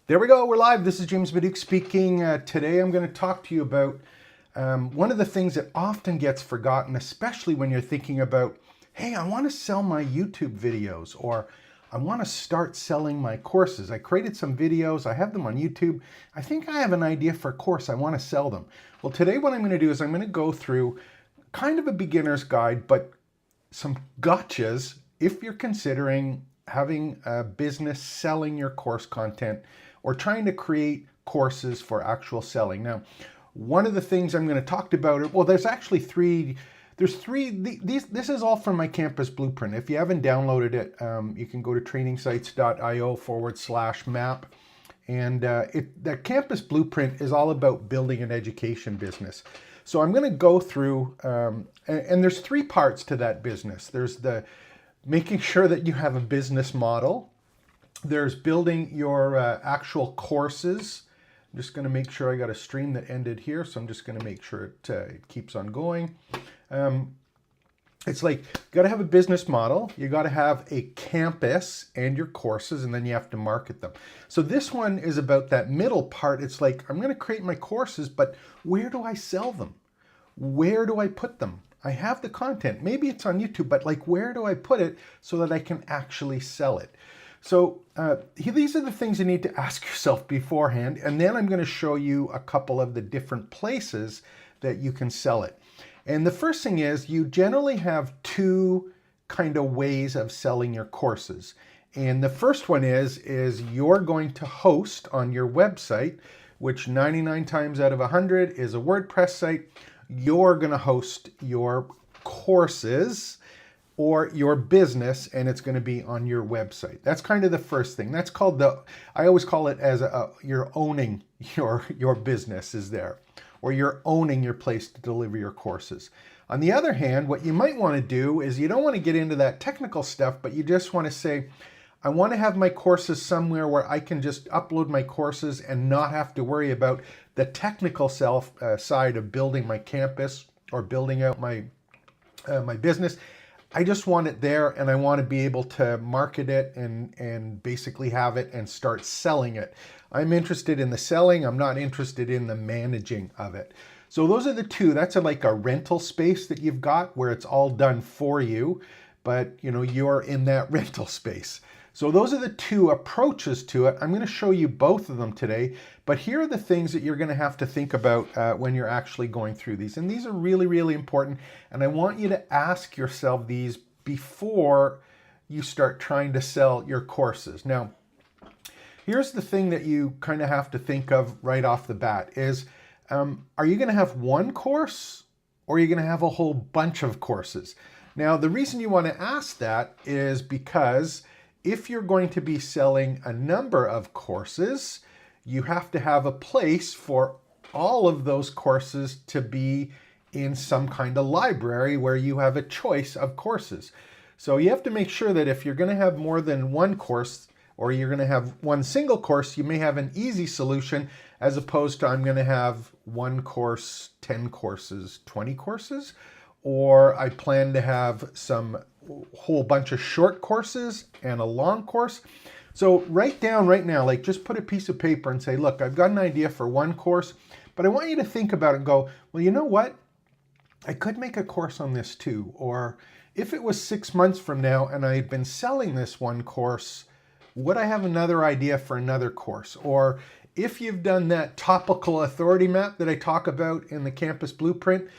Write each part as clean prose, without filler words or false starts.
There we go, we're live. This is James Baduch speaking. Today I'm going to talk to you about one of the things that often gets forgotten, especially when you're thinking about, hey, I want to sell my YouTube videos, or I want to start selling my courses. I created some videos, I have them on YouTube. I think I have an idea for a course, I want to sell them. Well, today what I'm going to do is I'm going to go through kind of a beginner's guide, but some gotchas if you're considering having a business selling your course content or trying to create courses for actual selling. Now, one of the things I'm going to talk about, well, there's actually three. There's three. This is all from my Campus Blueprint. If you haven't downloaded it, you can go to trainingsites.io/map. And the Campus Blueprint is all about building an education business. So I'm going to go through, and there's three parts to that business. There's the making sure that you have a business model. There's building your actual courses. I'm just going to make sure I got a stream that ended here, so I'm just going to make sure it keeps on going. It's like you got to have a business model, you got to have a campus and your courses, and then you have to market them. So this one is about that middle part. It's like, I'm going to create my courses, but where do I sell them? Where do I put them? I have the content, maybe it's on YouTube, but like, where do I put it so that I can actually sell it? So these are the things you need to ask yourself beforehand, and then I'm going to show you a couple of the different places that you can sell it. And the first thing is, you generally have two kind of ways of selling your courses. And the first one is you're going to host on your website, which 99 times out of 100 is a WordPress site. You're going to host your courses or your business, and it's going to be on your website. That's kind of the first thing. That's called I always call it as you're owning your business is there, or you're owning your place to deliver your courses. On the other hand, what you might want to do is you don't want to get into that technical stuff, but you just want to say, I want to have my courses somewhere where I can just upload my courses and not have to worry about the technical side of building my campus or building out my business. I just want it there, and I want to be able to market it and basically have it and start selling it. I'm interested in the selling. I'm not interested in the managing of it. So those are the two. That's like a rental space that you've got where it's all done for you, but you're in that rental space. So those are the two approaches to it. I'm going to show you both of them today, but here are the things that you're going to have to think about when you're actually going through these. And these are really, really important. And I want you to ask yourself these before you start trying to sell your courses. Now, here's the thing that you kind of have to think of right off the bat is, are you going to have one course or are you going to have a whole bunch of courses? Now, the reason you want to ask that is because if you're going to be selling a number of courses, you have to have a place for all of those courses to be in some kind of library where you have a choice of courses. So you have to make sure that if you're going to have more than one course, or you're going to have one single course, you may have an easy solution as opposed to I'm going to have one course, 10 courses, 20 courses, or I plan to have some whole bunch of short courses and a long course. So write down right now, like just put a piece of paper and say, look, I've got an idea for one course, but I want you to think about it and go, well, you know what? I could make a course on this too. Or if it was 6 months from now and I had been selling this one course, would I have another idea for another course? Or if you've done that topical authority map that I talk about in the Campus Blueprint,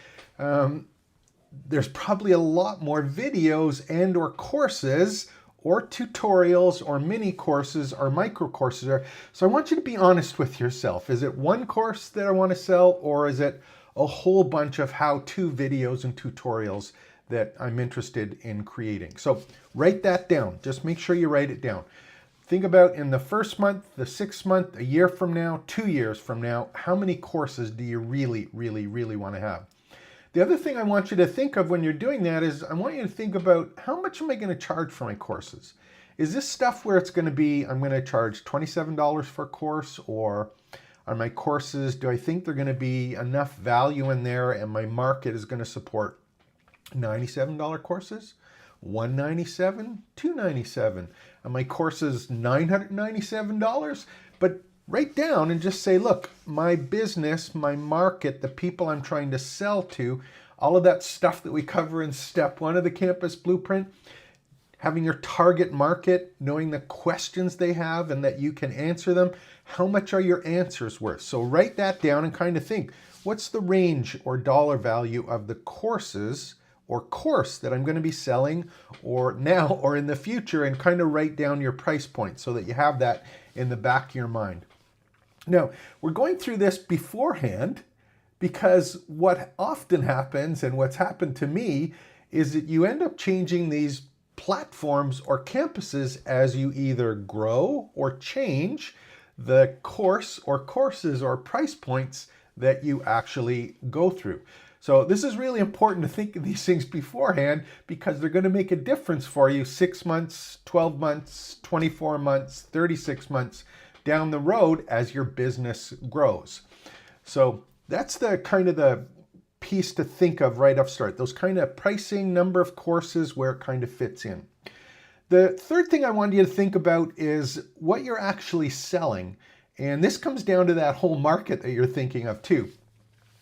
there's probably a lot more videos and or courses or tutorials or mini courses or micro courses. So I want you to be honest with yourself. Is it one course that I want to sell, or is it a whole bunch of how-to videos and tutorials that I'm interested in creating? So write that down. Just make sure you write it down. Think about in the first month, the 6th month, a year from now, 2 years from now, how many courses do you really, really, really want to have? The other thing I want you to think of when you're doing that is I want you to think about, how much am I going to charge for my courses? Is this stuff where it's going to be, I'm going to charge $27 for a course, or are my courses, do I think they're going to be enough value in there and my market is going to support $97 courses? $197, $297. And my course is $997, but write down and just say, look, my business, my market, the people I'm trying to sell to, all of that stuff that we cover in step 1 of the Campus Blueprint, having your target market, knowing the questions they have and that you can answer them. How much are your answers worth? So write that down and kind of think, what's the range or dollar value of the courses or course that I'm going to be selling or now or in the future, and kind of write down your price point so that you have that in the back of your mind. Now, we're going through this beforehand because what often happens, and what's happened to me, is that you end up changing these platforms or campuses as you either grow or change the course or courses or price points that you actually go through. So this is really important to think of these things beforehand, because they're going to make a difference for you 6 months, 12 months, 24 months, 36 months down the road as your business grows. So that's the kind of the piece to think of right off start, those kind of pricing, number of courses, where it kind of fits in. The third thing I want you to think about is what you're actually selling. And this comes down to that whole market that you're thinking of too.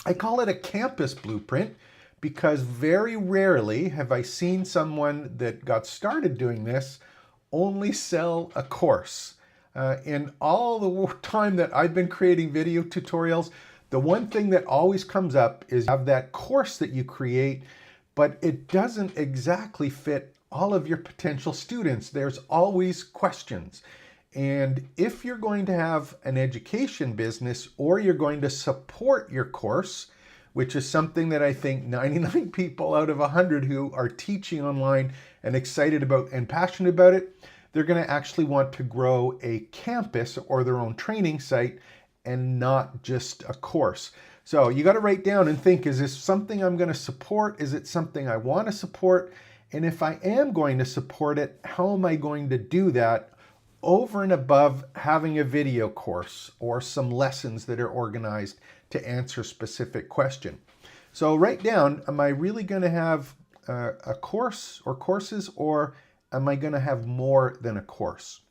I call it a campus blueprint because very rarely have I seen someone that got started doing this only sell a course. In all the time that I've been creating video tutorials, the one thing that always comes up is you have that course that you create, but it doesn't exactly fit all of your potential students. There's always questions. And if you're going to have an education business or you're going to support your course, which is something that I think 99 people out of 100 who are teaching online and excited about and passionate about it, they're going to actually want to grow a campus or their own training site and not just a course. So you got to write down and think, is this something I'm going to support? Is it something I want to support? And if I am going to support it, how am I going to do that over and above having a video course or some lessons that are organized to answer a specific question? So write down, am I really going to have a course or courses, or am I going to have more than a course?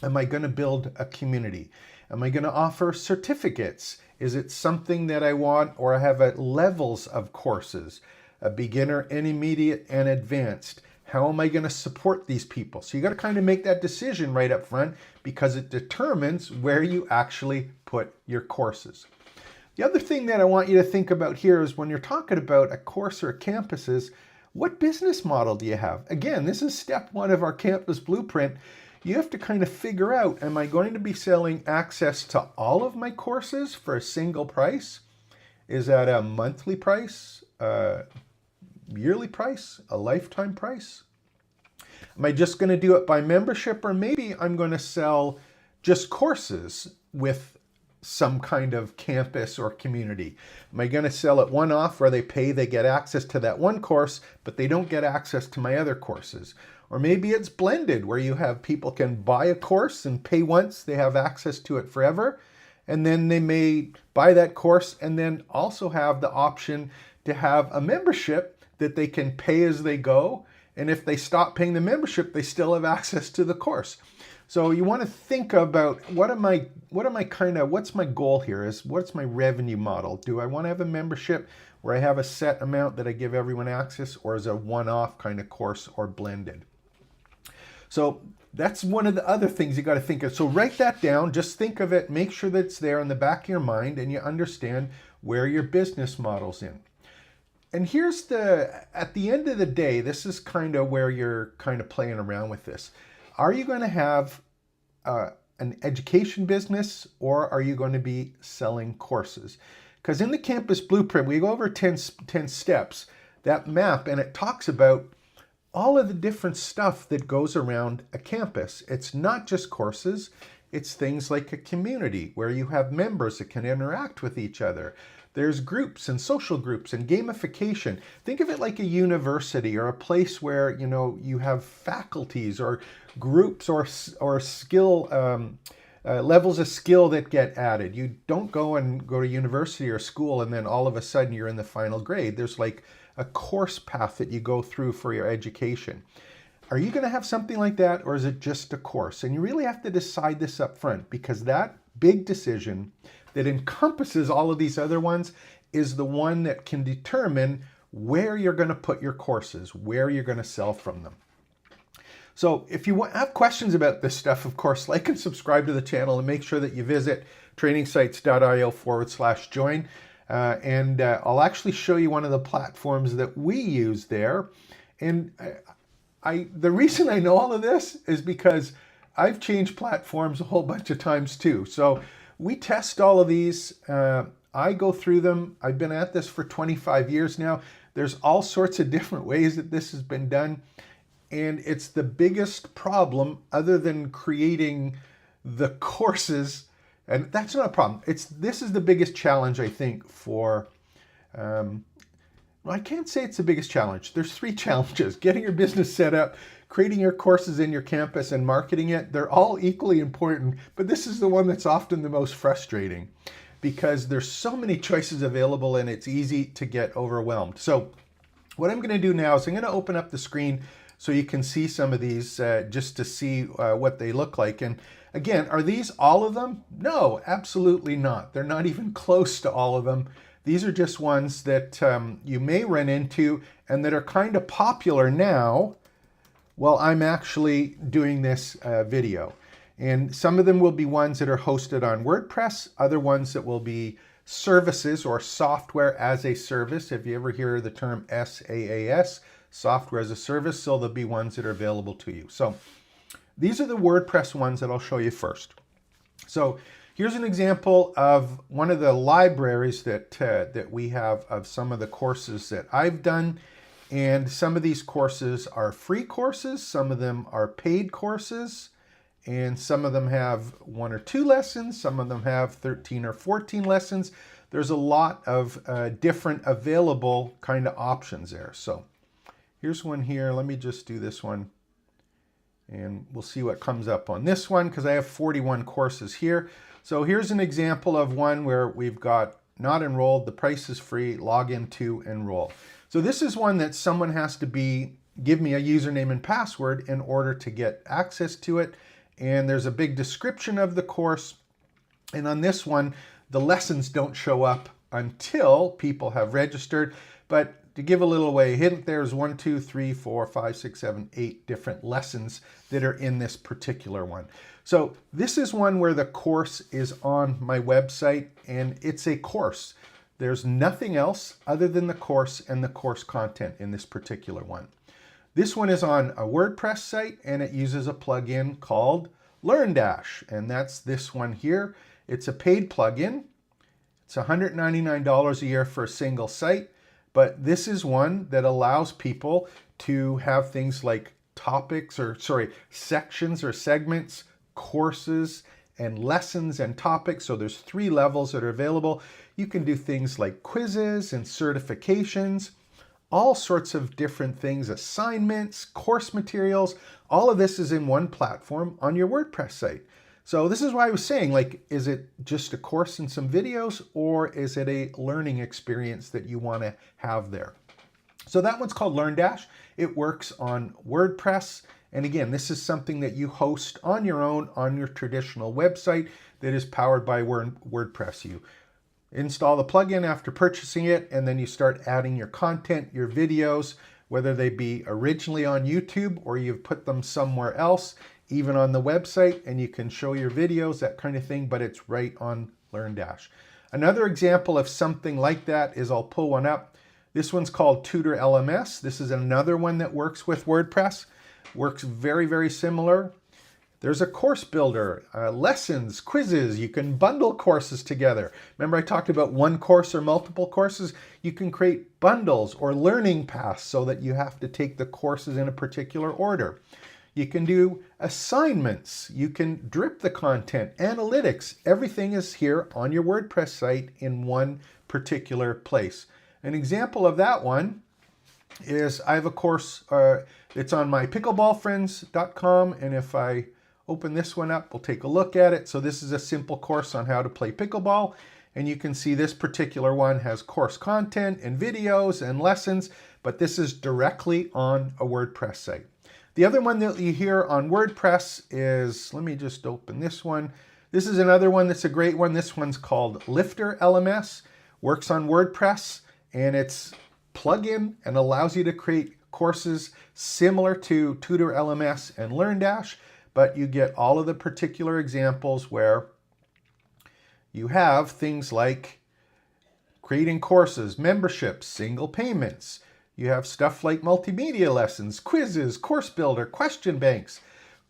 Am I going to build a community? Am I going to offer certificates? Is it something that I want, or I have levels of courses, a beginner, intermediate, and advanced? How am I going to support these people? So you got to kind of make that decision right up front, because it determines where you actually put your courses. The other thing that I want you to think about here is when you're talking about a course or a campus is, what business model do you have? Again, this is step 1 of our campus blueprint. You have to kind of figure out, am I going to be selling access to all of my courses for a single price? Is that a monthly price? Yearly price, a lifetime price? Am I just going to do it by membership, or maybe I'm going to sell just courses with some kind of campus or community? Am I going to sell it one-off where they pay, they get access to that one course, but they don't get access to my other courses? Or maybe it's blended where you have people can buy a course and pay once, they have access to it forever, and then they may buy that course and then also have the option to have a membership that they can pay as they go. And if they stop paying the membership, they still have access to the course. So you want to think about what's my goal here? What's my revenue model? Do I want to have a membership where I have a set amount that I give everyone access, or is it a one-off kind of course, or blended? So that's one of the other things you got to think of. So write that down, just think of it, make sure that it's there in the back of your mind and you understand where your business model's in. And here's at the end of the day, this is kind of where you're kind of playing around with this. Are you going to have an education business, or are you going to be selling courses? Because in the Campus Blueprint, we go over 10 steps, that map, and it talks about all of the different stuff that goes around a campus. It's not just courses, it's things like a community where you have members that can interact with each other. There's groups and social groups and gamification. Think of it like a university, or a place where you have faculties or groups or skill levels of skill that get added. You don't go to university or school and then all of a sudden you're in the final grade. There's like a course path that you go through for your education. Are you going to have something like that, or is it just a course? And you really have to decide this up front, because that big decision that encompasses all of these other ones is the one that can determine where you're going to put your courses, where you're going to sell from them. So if you have questions about this stuff, of course, like and subscribe to the channel, and make sure that you visit trainingsites.io/join. I'll actually show you one of the platforms that we use there. And the reason I know all of this is because I've changed platforms a whole bunch of times too. So we test all of these. I go through them. I've been at this for 25 years now. There's all sorts of different ways that this has been done. And it's the biggest problem, other than creating the courses. And that's not a problem. This is the biggest challenge, I think, for, well, I can't say it's the biggest challenge. There's 3 challenges: getting your business set up, creating your courses in your campus, and marketing it. They're all equally important, but this is the one that's often the most frustrating, because there's so many choices available and it's easy to get overwhelmed. So what I'm going to do now is I'm going to open up the screen so you can see some of these, just to see what they look like. And again, are these all of them? No, absolutely not. They're not even close to all of them. These are just ones that you may run into and that are kind of popular now while I'm actually doing this video. And some of them will be ones that are hosted on WordPress, other ones that will be services or software as a service. If you ever hear the term SaaS, software as a service, so there'll be ones that are available to you. So these are the WordPress ones that I'll show you first. So here's an example of one of the libraries that we have of some of the courses that I've done. And some of these courses are free courses, some of them are paid courses, and some of them have 1 or 2 lessons, some of them have 13 or 14 lessons. There's a lot of different available kind of options there. So here's one here. Let me just do this one, and we'll see what comes up on this one, because I have 41 courses here. So here's an example of one where we've got not enrolled, the price is free, log in to enroll. So this is one that someone has to give me a username and password in order to get access to it. And there's a big description of the course. And on this one, the lessons don't show up until people have registered. But to give a little away hint, there's 1, 2, 3, 4, 5, 6, 7, 8 different lessons that are in this particular one. So this is one where the course is on my website, and it's a course. There's nothing else other than the course and the course content in this particular one. This one is on a WordPress site, and it uses a plugin called LearnDash, and that's this one here. It's a paid plugin. It's $199 a year for a single site. But this is one that allows people to have things like sections or segments, courses, and lessons and topics. So there's 3 levels that are available. You can do things like quizzes and certifications, all sorts of different things, assignments, course materials. All of this is in one platform on your WordPress site. So this is why I was saying, like, is it just a course and some videos, or is it a learning experience that you want to have there? So that one's called LearnDash. It works on WordPress. And again, this is something that you host on your own on your traditional website that is powered by WordPress. You install the plugin after purchasing it, and then you start adding your content, your videos, whether they be originally on YouTube or you've put them somewhere else, even on the website, and you can show your videos, that kind of thing, but it's right on LearnDash. Another example of something like that is, I'll pull one up. This one's called Tutor LMS. This is another one that works with WordPress. Works very, very similar. There's a course builder, lessons, quizzes. You can bundle courses together. Remember I talked about one course or multiple courses? You can create bundles or learning paths so that you have to take the courses in a particular order. You can do assignments. You can drip the content, analytics. Everything is here on your WordPress site in one particular place. An example of that one is I have a course, it's on my pickleballfriends.com, and if I open this one up, we'll take a look at it. So this is a simple course on how to play pickleball, and you can see this particular one has course content and videos and lessons, but this is directly on a WordPress site. The other one that you hear on WordPress is, let me just open this one. This is another one that's a great one. This one's called Lifter LMS, works on WordPress, and it's plug-in and allows you to create courses similar to Tutor LMS and LearnDash, but you get all of the particular examples where you have things like creating courses, memberships, single payments. You have stuff like multimedia lessons, quizzes, course builder, question banks,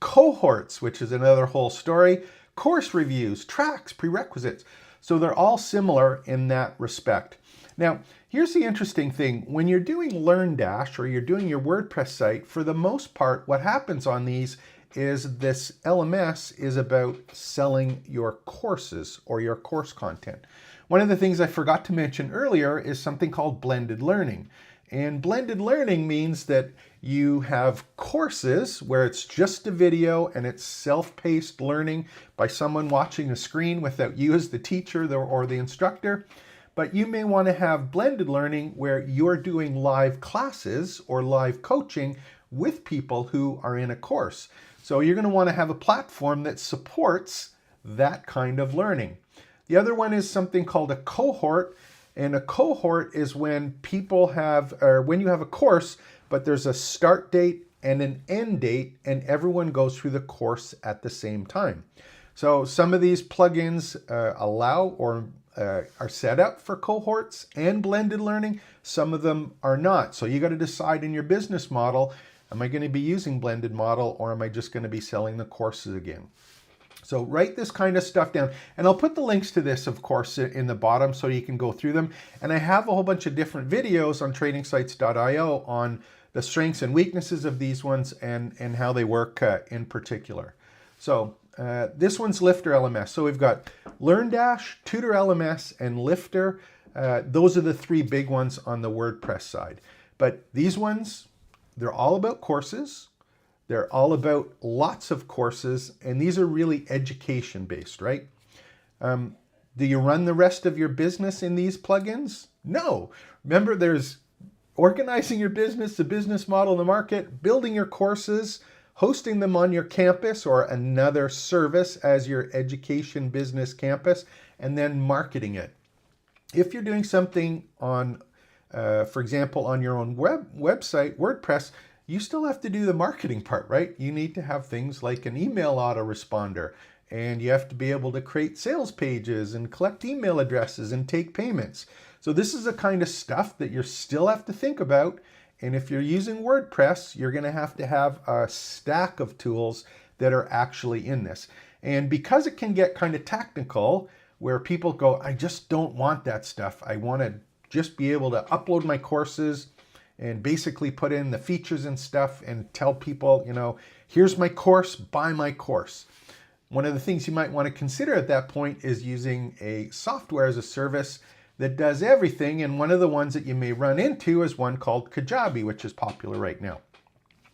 cohorts, which is another whole story, course reviews, tracks, prerequisites. So they're all similar in that respect. Now, here's the interesting thing. When you're doing LearnDash or you're doing your WordPress site, for the most part, what happens on these is this LMS is about selling your courses or your course content. One of the things I forgot to mention earlier is something called blended learning. And blended learning means that you have courses where it's just a video and it's self-paced learning by someone watching a screen without you as the teacher or the instructor. But you may want to have blended learning where you're doing live classes or live coaching with people who are in a course. So you're going to want to have a platform that supports that kind of learning. The other one is something called a cohort. And a cohort is when people have, or when you have a course, but there's a start date and an end date, and everyone goes through the course at the same time. So some of these plugins allow or are set up for cohorts and blended learning. Some of them are not. So you got to decide in your business model, am I going to be using blended model or am I just going to be selling the courses again? So write this kind of stuff down, and I'll put the links to this, of course, in the bottom so you can go through them. And I have a whole bunch of different videos on tradingsites.io on the strengths and weaknesses of these ones and how they work in particular. So this one's Lifter LMS. So we've got LearnDash, Tutor LMS, and Lifter. Those are the three big ones on the WordPress side. But these ones, they're all about courses. They're all about lots of courses, and these are really education-based, right? Do you run the rest of your business in these plugins? No. Remember, there's organizing your business, the business model, the market, building your courses, hosting them on your campus or another service as your education business campus, and then marketing it. If you're doing something on, for example, on your own website, WordPress, you still have to do the marketing part, right? You need to have things like an email autoresponder, and you have to be able to create sales pages and collect email addresses and take payments. So this is the kind of stuff that you still have to think about. And if you're using WordPress, you're going to have a stack of tools that are actually in this. And because it can get kind of technical, where people go, I just don't want that stuff. I want to just be able to upload my courses and basically put in the features and stuff and tell people, you know, here's my course, buy my course. One of the things you might want to consider at that point is using a software as a service that does everything. And one of the ones that you may run into is one called Kajabi, which is popular right now.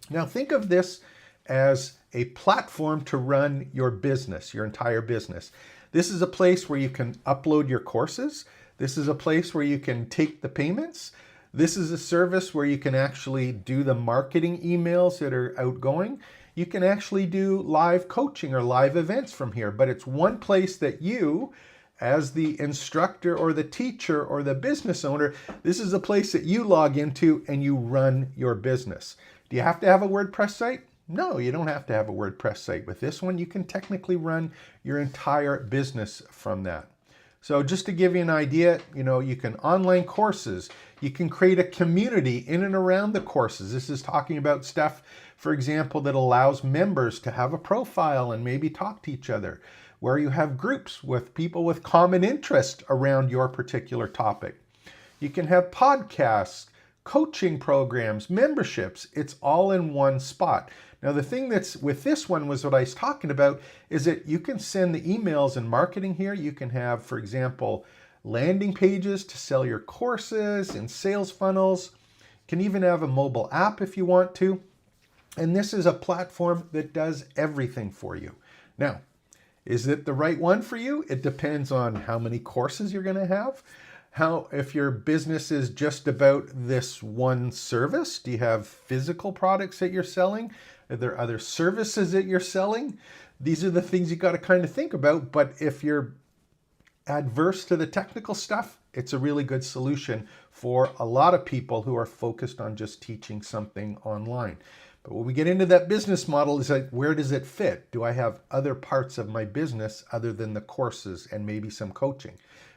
Now think of this as a platform to run your business, your entire business. This is a place where you can upload your courses. This is a place where you can take the payments. This is a service where you can actually do the marketing emails that are outgoing. You can actually do live coaching or live events from here, but it's one place that you, as the instructor or the teacher or the business owner, this is a place that you log into and you run your business. Do you have to have a WordPress site? No, you don't have to have a WordPress site. With this one, you can technically run your entire business from that. So just to give you an idea, you know, you can online courses, you can create a community in and around the courses. This is talking about stuff, for example, that allows members to have a profile and maybe talk to each other, where you have groups with people with common interest around your particular topic. You can have podcasts, coaching programs, memberships. It's all in one spot. Now, the thing that's with this one was what I was talking about is that you can send the emails and marketing here. You can have, for example, landing pages to sell your courses and sales funnels. You can even have a mobile app if you want to. And this is a platform that does everything for you. Now, is it the right one for you? It depends on how many courses you're going to have. If your business is just about this one service, do you have physical products that you're selling? Are there other services that you're selling? These are the things you got to kind of think about. But if you're adverse to the technical stuff, it's a really good solution for a lot of people who are focused on just teaching something online. But when we get into that business model, is like, where does it fit? Do I have other parts of my business other than the courses and maybe some coaching?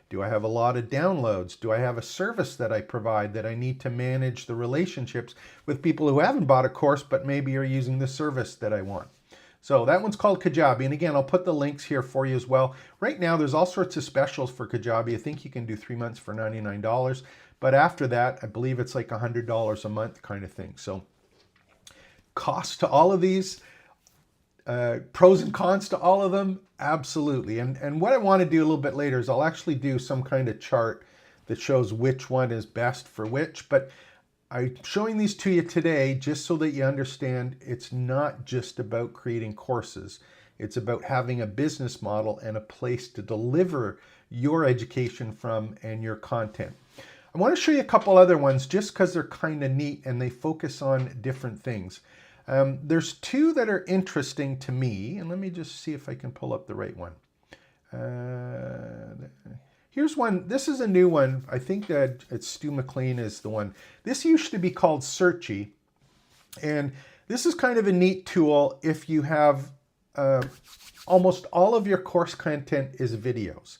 Do I have a lot of downloads? Do I have a service that I provide that I need to manage the relationships with people who haven't bought a course but maybe are using the service that I want? So that one's called Kajabi. And again, I'll put the links here for you as well. Right now, there's all sorts of specials for Kajabi. I think you can do 3 months for $99. But after that, I believe it's like $100 a month kind of thing. So cost to all of these, pros and cons to all of them, absolutely. And what I want to do a little bit later is I'll actually do some kind of chart that shows which one is best for which. But I'm showing these to you today just so that you understand it's not just about creating courses. It's about having a business model and a place to deliver your education from and your content. I want to show you a couple other ones just because they're kind of neat and they focus on different things. There's two that are interesting to me, and let me just see if I can pull up the right one. Here's one. This is a new one. I think that it's Stu McLean is the one. This used to be called Searchy, and this is kind of a neat tool if you have almost all of your course content is videos.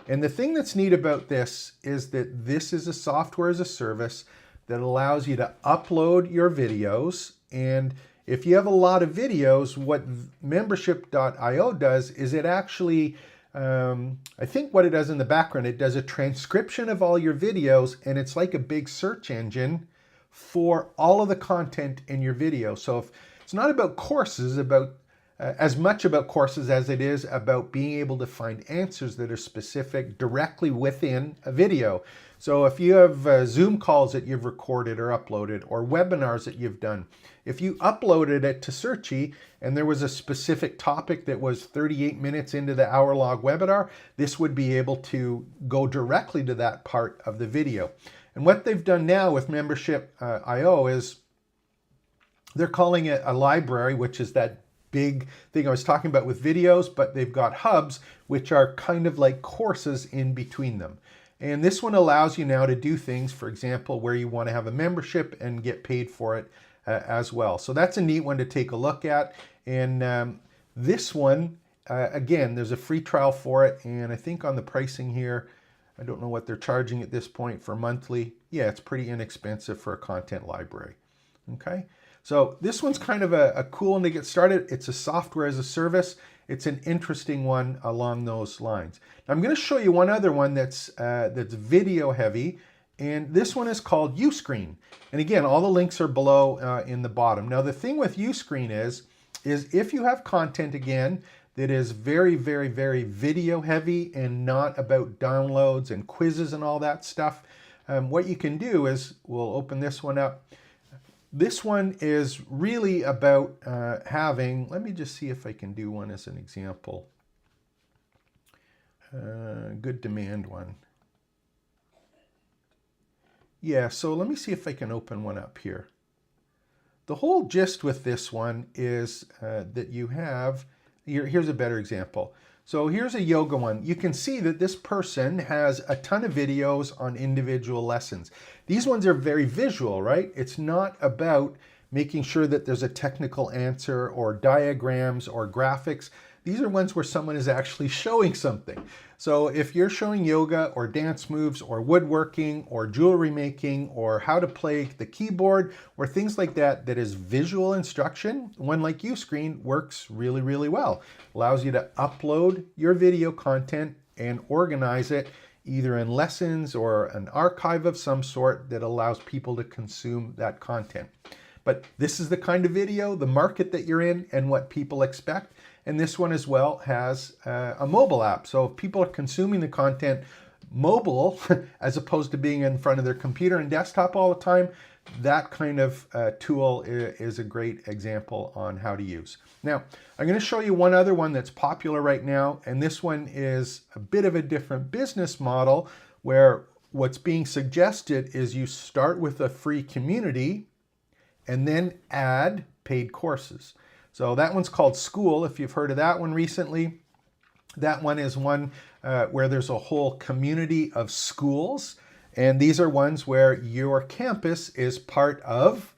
And the thing that's neat about this is that this is a software as a service that allows you to upload your videos. And if you have a lot of videos, what membership.io does is it actually, I think what it does in the background, it does a transcription of all your videos, and it's like a big search engine for all of the content in your video. So if it's not about courses, about as much about courses as it is about being able to find answers that are specific directly within a video. So if you have Zoom calls that you've recorded or uploaded, or webinars that you've done, if you uploaded it to Searchy and there was a specific topic that was 38 minutes into the hour-long webinar, this would be able to go directly to that part of the video. And what they've done now with membership.io is they're calling it a library, which is that big thing I was talking about with videos, but they've got hubs, which are kind of like courses in between them. And this one allows you now to do things, for example, where you want to have a membership and get paid for it as well. So that's a neat one to take a look at. And this one, again, there's a free trial for it. And I think on the pricing here, I don't know what they're charging at this point for monthly. Yeah, it's pretty inexpensive for a content library. Okay. So this one's kind of a cool one to get started. It's a software as a service. It's an interesting one along those lines. Now, I'm going to show you one other one that's video heavy, and this one is called Uscreen. And again, all the links are below in the bottom. Now, the thing with Uscreen is if you have content, again, that is very, very, very video heavy and not about downloads and quizzes and all that stuff, what you can do is, we'll open this one up. This one is really about having, let me just see if I can do one as an example. Good demand one. Yeah, so let me see if I can open one up here. The whole gist with this one is that you have, here's a better example. So here's a yoga one. You can see that this person has a ton of videos on individual lessons. These ones are very visual, right? It's not about making sure that there's a technical answer or diagrams or graphics. These are ones where someone is actually showing something. So if you're showing yoga or dance moves or woodworking or jewelry making or how to play the keyboard or things like that, that is visual instruction, one like Uscreen works really, really well. Allows you to upload your video content and organize it either in lessons or an archive of some sort that allows people to consume that content. But this is the kind of video, the market that you're in, and what people expect. And this one as well has a mobile app. So if people are consuming the content mobile, as opposed to being in front of their computer and desktop all the time, that kind of tool is a great example on how to use. Now, I'm going to show you one other one that's popular right now. And this one is a bit of a different business model where what's being suggested is you start with a free community and then add paid courses. So that one's called School, if you've heard of that one recently. That one is one where there's a whole community of schools. And these are ones where your campus is part of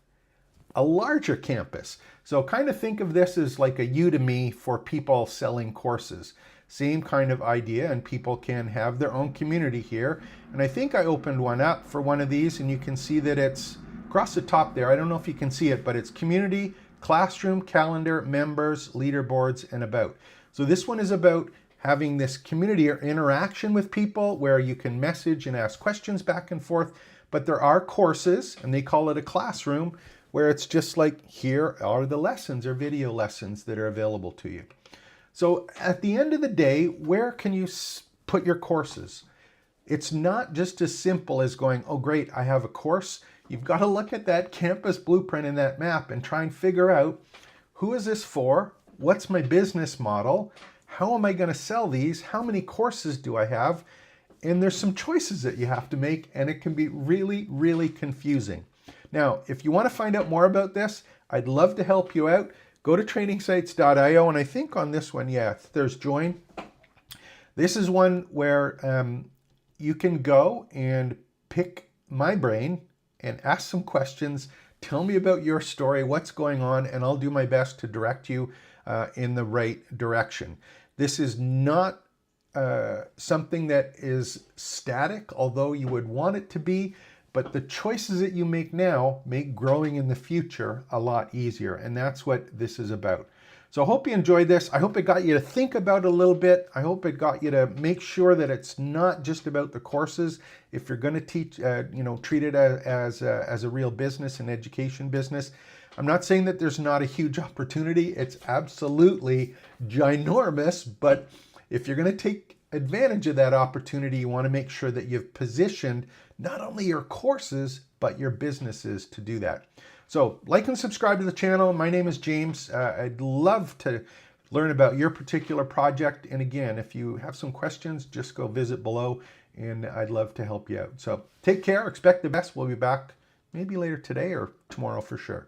a larger campus. So kind of think of this as like a Udemy for people selling courses. Same kind of idea, and people can have their own community here. And I think I opened one up for one of these, and you can see that it's across the top there. I don't know if you can see it, but it's community, classroom, calendar, members, leaderboards, and about. So this one is about having this community or interaction with people where you can message and ask questions back and forth. But there are courses, and they call it a classroom, where it's just like, here are the lessons or video lessons that are available to you. So at the end of the day, where can you put your courses? It's not just as simple as going, oh great, I have a course. You've got to look at that campus blueprint in that map and try and figure out, who is this for? What's my business model? How am I going to sell these? How many courses do I have? And there's some choices that you have to make, and it can be really, really confusing. Now, if you want to find out more about this, I'd love to help you out. Go to trainingsites.io, and I think on this one, yeah, there's join. This is one where you can go and pick my brain and ask some questions. Tell me about your story, what's going on, and I'll do my best to direct you in the right direction. This is not something that is static, although you would want it to be. But the choices that you make now make growing in the future a lot easier. And that's what this is about. So I hope you enjoyed this. I hope it got you to think about it a little bit. I hope it got you to make sure that it's not just about the courses. If you're going to teach, treat it as a real business, an education business. I'm not saying that there's not a huge opportunity. It's absolutely ginormous. But if you're going to take advantage of that opportunity, you want to make sure that you've positioned not only your courses, but your businesses to do that. So like and subscribe to the channel. My name is James. I'd love to learn about your particular project. And again, if you have some questions, just go visit below and I'd love to help you out. So take care, expect the best. We'll be back maybe later today or tomorrow for sure.